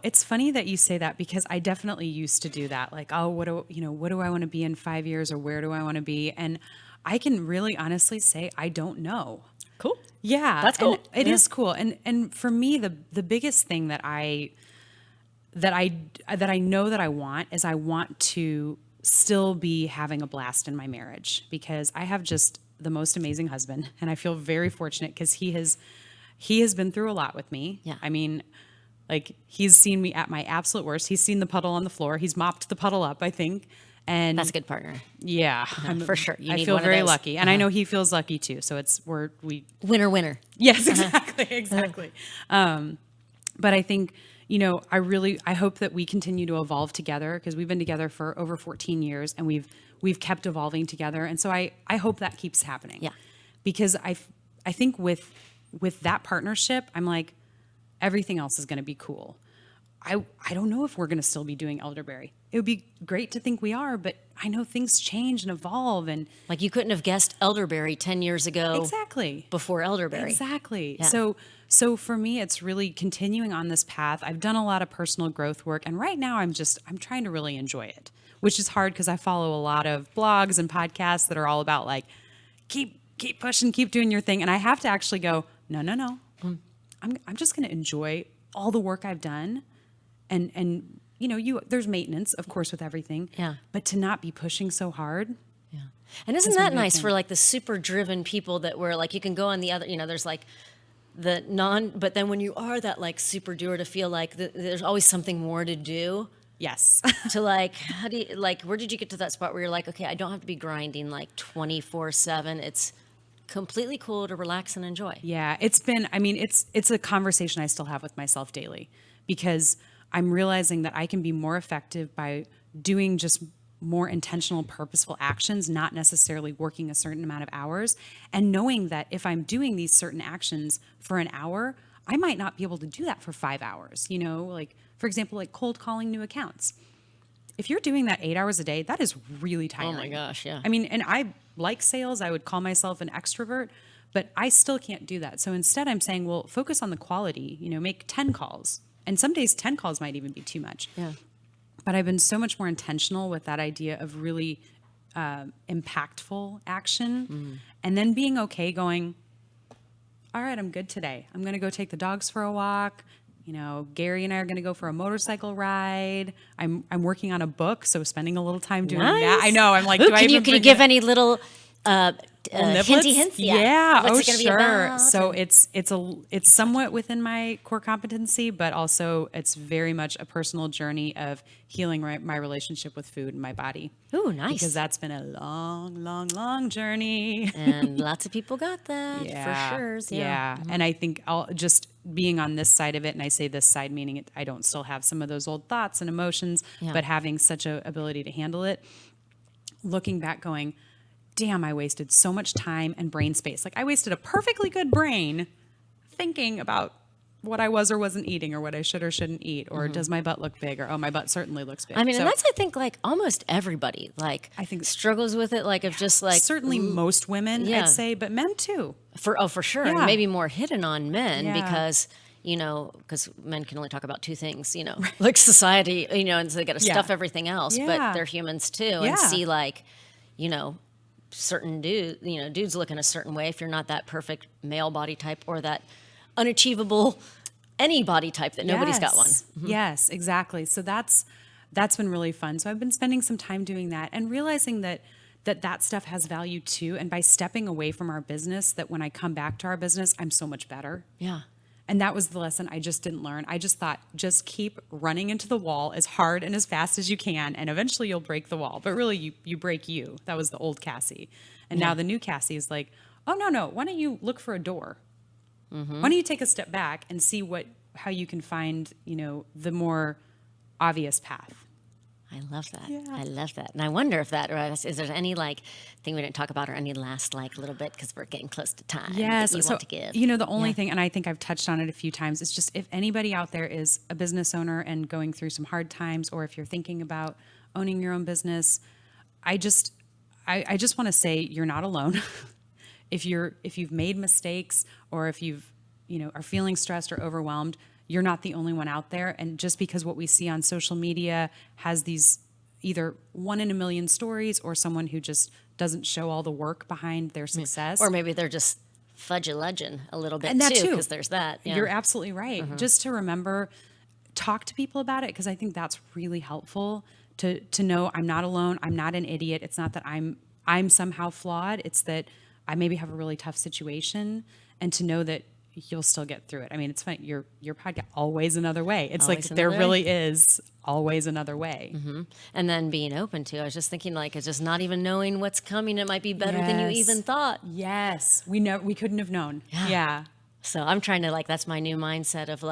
Speaker 3: It's funny that you say that, because I definitely used to do that. Like, what do I want to be in 5 years, or where do I want to be? And I can really honestly say I don't know.
Speaker 2: Cool.
Speaker 3: Yeah,
Speaker 2: That's cool.
Speaker 3: And it
Speaker 2: Yeah.
Speaker 3: is cool. And for me, the biggest thing that I know that I want is, I want to still be having a blast in my marriage, because I have just the most amazing husband, and I feel very fortunate, because he has been through a lot with me.
Speaker 2: Yeah.
Speaker 3: I mean, like, he's seen me at my absolute worst. He's seen the puddle on the floor. He's mopped the puddle up, I think. And
Speaker 2: That's a good partner.
Speaker 3: yeah,
Speaker 2: For sure. You
Speaker 3: I
Speaker 2: need
Speaker 3: feel
Speaker 2: one of
Speaker 3: very
Speaker 2: those.
Speaker 3: lucky, and I know he feels lucky too. So
Speaker 2: Winner, winner.
Speaker 3: yes, exactly. But I think, I hope that we continue to evolve together, because we've been together for over 14 years, and we've kept evolving together. And so I hope that keeps happening.
Speaker 2: Yeah.
Speaker 3: Because I think with that partnership, I'm like, everything else is going to be cool. I don't know if we're going to still be doing Elderberry. It would be great to think we are, but I know things change and evolve, and
Speaker 2: Like you couldn't have guessed elderberry 10 years ago
Speaker 3: exactly.
Speaker 2: before elderberry.
Speaker 3: Exactly.
Speaker 2: Yeah.
Speaker 3: So for me, it's really continuing on this path. I've done a lot of personal growth work, and right now I'm trying to really enjoy it, which is hard, because I follow a lot of blogs and podcasts that are all about like, keep pushing, keep doing your thing. And I have to actually go, no. I'm just going to enjoy all the work I've done. And there's maintenance, of course, with everything.
Speaker 2: Yeah.
Speaker 3: But to not be pushing so hard.
Speaker 2: Yeah. And isn't
Speaker 3: That's my
Speaker 2: that
Speaker 3: big
Speaker 2: nice
Speaker 3: thing.
Speaker 2: for like the super driven people that were like, you can go on the other, there's like but then when you are that like super doer, to feel like there's always something more to do,
Speaker 3: Yes.
Speaker 2: to like, how do you, like, where did you get to that spot where you're like, okay, I don't have to be grinding like 24/7. It's completely cool to relax and enjoy.
Speaker 3: Yeah, it's a conversation I still have with myself daily, because I'm realizing that I can be more effective by doing just more intentional, purposeful actions, not necessarily working a certain amount of hours, and knowing that if I'm doing these certain actions for an hour, I might not be able to do that for 5 hours. Like, for example, like cold calling new accounts. If you're doing that 8 hours a day, that is really tiring.
Speaker 2: Oh my gosh, yeah.
Speaker 3: I mean, and I like sales. I would call myself an extrovert, but I still can't do that. So instead I'm saying, well, focus on the quality, make 10 calls. And some days 10 calls might even be too much.
Speaker 2: Yeah.
Speaker 3: But I've been so much more intentional with that idea of really impactful action, and then being okay going, all right, I'm good today. I'm going to go take the dogs for a walk. Gary and I are going to go for a motorcycle ride. I'm working on a book, so spending a little time doing that. I know. I'm like,
Speaker 2: Ooh, can you give any little hinty hints?
Speaker 3: Yeah.
Speaker 2: What's
Speaker 3: Oh,
Speaker 2: it gonna be
Speaker 3: sure.
Speaker 2: about?
Speaker 3: So it's somewhat within my core competency, but also it's very much a personal journey of healing my relationship with food and my body.
Speaker 2: Ooh, nice.
Speaker 3: Because that's been a long, long, long journey.
Speaker 2: And lots of people got that for sure.
Speaker 3: Yeah. And I think just being on this side of it, and I say this side meaning I don't still have some of those old thoughts and emotions, but having such a ability to handle it, looking back going, damn, I wasted so much time and brain space. Like, I wasted a perfectly good brain thinking about what I was or wasn't eating, or what I should or shouldn't eat, or does my butt look big, or oh, my butt certainly looks big.
Speaker 2: I mean,
Speaker 3: So
Speaker 2: and that's, I think, like almost everybody, like,
Speaker 3: I think
Speaker 2: struggles with it, like, of just like
Speaker 3: certainly most women,
Speaker 2: Yeah.
Speaker 3: I'd say, but men too.
Speaker 2: for sure, and
Speaker 3: Yeah.
Speaker 2: maybe more hidden on men
Speaker 3: Yeah.
Speaker 2: because because men can only talk about two things, like society, and so they got to stuff everything else, but
Speaker 3: Yeah.
Speaker 2: they're humans too,
Speaker 3: Yeah.
Speaker 2: and see like, certain dudes looking a certain way if you're not that perfect male body type or that unachievable any body type that nobody's got one.
Speaker 3: Yes, exactly. So that's been really fun. So I've been spending some time doing that and realizing that stuff has value too. And by stepping away from our business, that when I come back to our business, I'm so much better.
Speaker 2: Yeah.
Speaker 3: And that was the lesson I just didn't learn. I just thought, just keep running into the wall as hard and as fast as you can, and eventually you'll break the wall. But really, you break you. That was the old Cassie. And now the new Cassie is like, oh, no. Why don't you look for a door? Why don't you take a step back and see how you can find, the more obvious path?
Speaker 2: I love that.
Speaker 3: Yeah.
Speaker 2: I love that. And I wonder if is there any thing we didn't talk about or any last little bit, because we're getting close to time
Speaker 3: Yes.
Speaker 2: that you
Speaker 3: So,
Speaker 2: want to give?
Speaker 3: the only thing, and I think I've touched on it a few times, is just if anybody out there is a business owner and going through some hard times, or if you're thinking about owning your own business, I just want to say you're not alone. If you've made mistakes, or if you've, are feeling stressed or overwhelmed, you're not the only one out there. And just because what we see on social media has these either 1 in a million stories, or someone who just doesn't show all the work behind their success.
Speaker 2: Or maybe they're just fudge-a-ludging a little bit
Speaker 3: And that too.
Speaker 2: because there's that. Yeah.
Speaker 3: You're absolutely right. Just to remember, talk to people about it, because I think that's really helpful to know I'm not alone. I'm not an idiot. It's not that I'm somehow flawed. It's that I maybe have a really tough situation, and to know that you'll still get through it. I mean, it's funny. Your podcast, Always Another Way. It's
Speaker 2: Always
Speaker 3: like there
Speaker 2: Another
Speaker 3: really is always another way.
Speaker 2: And then being open to, I was just thinking, it's just not even knowing what's coming. It might be better than you
Speaker 3: Yes.
Speaker 2: even thought.
Speaker 3: Yes, we couldn't have known. Yeah.
Speaker 2: So I'm trying to that's my new mindset of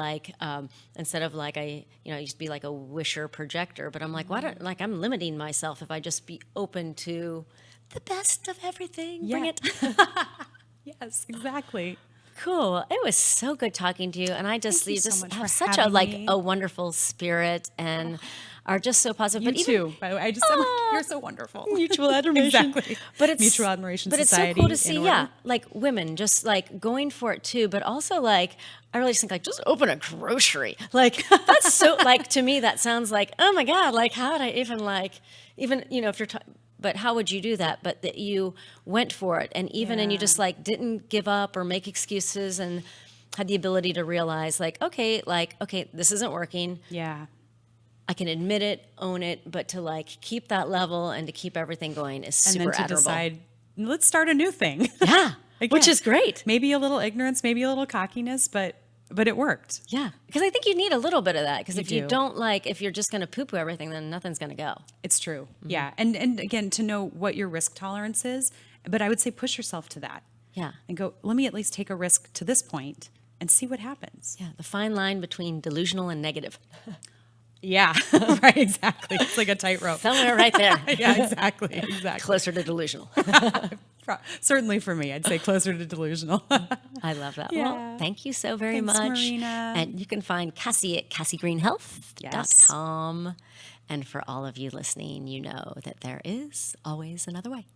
Speaker 2: instead of I used to be like a wisher projector, but I'm like, why don't I'm limiting myself if I just be open to the best of everything. Bring
Speaker 3: Yeah.
Speaker 2: it.
Speaker 3: Yes, exactly.
Speaker 2: Cool. It was so good talking to you, and you
Speaker 3: Thank you so
Speaker 2: just
Speaker 3: much
Speaker 2: have
Speaker 3: for
Speaker 2: such a
Speaker 3: having me.
Speaker 2: a wonderful spirit and are just so positive.
Speaker 3: You
Speaker 2: but even,
Speaker 3: too. By the way, you're so wonderful.
Speaker 2: Mutual admiration.
Speaker 3: Exactly.
Speaker 2: But it's
Speaker 3: Mutual Admiration
Speaker 2: But
Speaker 3: Society.
Speaker 2: it's so cool to
Speaker 3: in
Speaker 2: see,
Speaker 3: order.
Speaker 2: women just going for it too. But also I really just think just open a grocery. That's so to me that sounds oh my God, how would I even if you're but how would you do that? But that you went for it, and and you just didn't give up or make excuses, and had the ability to realize okay, this isn't working.
Speaker 3: Yeah.
Speaker 2: I can admit it, own it, but to keep that level and to keep everything going is
Speaker 3: And
Speaker 2: super
Speaker 3: then to
Speaker 2: admirable.
Speaker 3: decide, let's start a new thing.
Speaker 2: Yeah,
Speaker 3: Again,
Speaker 2: which is great.
Speaker 3: Maybe a little ignorance, maybe a little cockiness, but it worked.
Speaker 2: Yeah, because I think you need a little bit of that. Because if you
Speaker 3: do.
Speaker 2: don't if you're just going to poo-poo everything, then nothing's going to go.
Speaker 3: It's true. Yeah. And again, to know what your risk tolerance is, but I would say push yourself to that.
Speaker 2: Yeah.
Speaker 3: And go, let me at least take a risk to this point and see what happens.
Speaker 2: Yeah, the fine line between delusional and negative.
Speaker 3: Yeah, right, exactly. It's like a tightrope.
Speaker 2: Somewhere right there.
Speaker 3: Yeah, exactly.
Speaker 2: Closer to delusional.
Speaker 3: Certainly for me, I'd say closer to delusional.
Speaker 2: I love that.
Speaker 3: Yeah.
Speaker 2: Well, thank you so very
Speaker 3: Thanks,
Speaker 2: much.
Speaker 3: Marina.
Speaker 2: And you can find Cassie at CassieGreenHealth.com. And for all of you listening, you know that there is always another way.